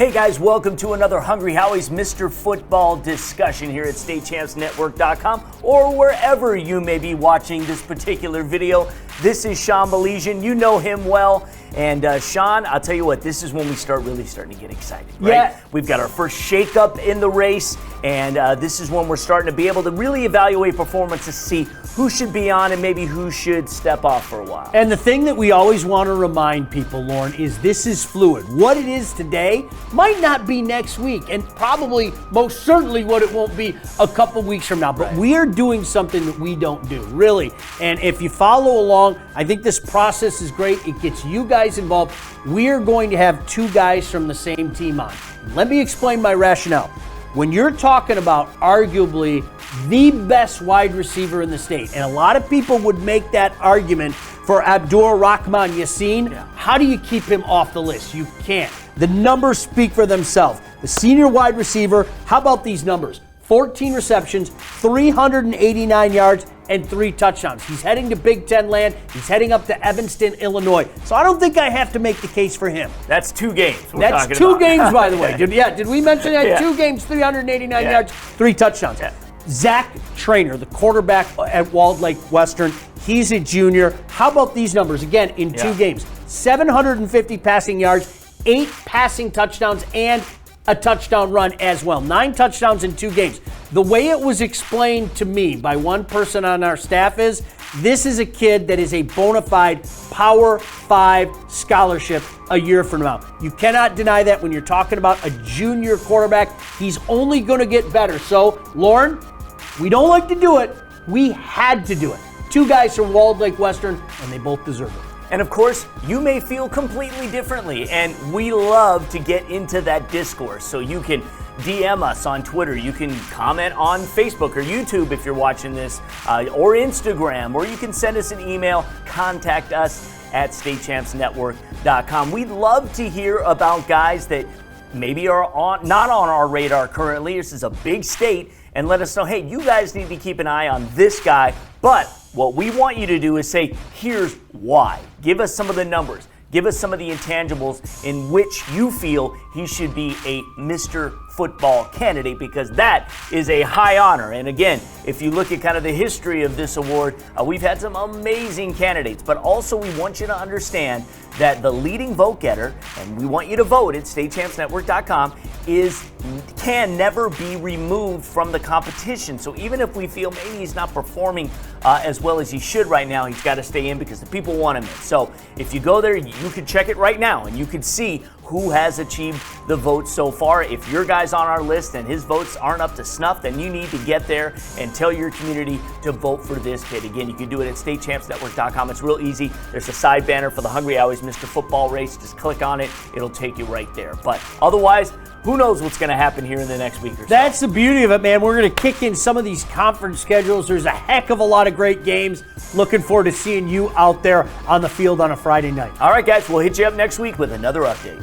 Hey guys, welcome to another Hungry Howie's Mr. Football discussion here at StateChampsNetwork.com or wherever you may be watching this particular video. This is Sean Belizean. You know him well. And Sean, I'll tell you what, this is when we starting to get excited, right? Yeah. We've got our first shakeup in the race, and this is when we're starting to be able to really evaluate performance to see who should be on and maybe who should step off for a while. And the thing that we always want to remind people, Lauren, is this is fluid. What it is today might not be next week, and probably most certainly what it won't be a couple weeks from now. But we are doing something that we don't do, really. And if you follow along, I think this process is great. It gets you guys involved. We're going to have two guys from the same team on. Let me explain my rationale. When you're talking about arguably the best wide receiver in the state, and a lot of people would make that argument for Abdulrahman Yaseen, how do you keep him off the list? You can't. The numbers speak for themselves. The senior wide receiver, how about these numbers? 14 receptions, 389 yards, and 3 touchdowns. He's heading to Big Ten land. He's heading up to Evanston, Illinois. So I don't think I have to make the case for him. That's 2 games. That's 2 games, by the way. Did we mention that? 2 games, 389 yards, 3 touchdowns. Zach Trainer, the quarterback at Walled Lake Western, he's a junior. How about these numbers? Again, in 2 games, 750 passing yards, 8 passing touchdowns, and a touchdown run as well. 9 touchdowns in 2 games. The way it was explained to me by one person on our staff is, this is a kid that is a bona fide Power 5 scholarship a year from now. You cannot deny that when you're talking about a junior quarterback. He's only going to get better. So, Lauren, we don't like to do it. We had to do it. 2 guys from Walled Lake Western, and they both deserve it. And of course, you may feel completely differently, and we love to get into that discourse. So you can DM us on Twitter, you can comment on Facebook or YouTube if you're watching this, or Instagram, or you can send us an email, contact us at StateChampsNetwork.com. We'd love to hear about guys that maybe are not on our radar currently. This is a big state, and let us know, hey, you guys need to keep an eye on this guy, but what we want you to do is say, here's why. Give us some of the numbers. Give us some of the intangibles in which you feel he should be a Mr. Football candidate, because that is a high honor. And again, if you look at kind of the history of this award, we've had some amazing candidates, but also we want you to understand that the leading vote getter, and we want you to vote at StateChampsNetwork.com, can never be removed from the competition. So even if we feel maybe he's not performing as well as he should right now, he's got to stay in because the people want him in. So if you go there, you can check it right now and you can see who has achieved the votes so far. If your guy's on our list and his votes aren't up to snuff, then you need to get there and tell your community to vote for this kid. Again, you can do it at StateChampsNetwork.com. It's real easy. There's a side banner for the Hungry Howie's Mr. Football race. Just click on it. It'll take you right there. But otherwise, who knows what's going to happen here in the next week or so. That's the beauty of it, man. We're going to kick in some of these conference schedules. There's a heck of a lot of great games. Looking forward to seeing you out there on the field on a Friday night. All right, guys, we'll hit you up next week with another update.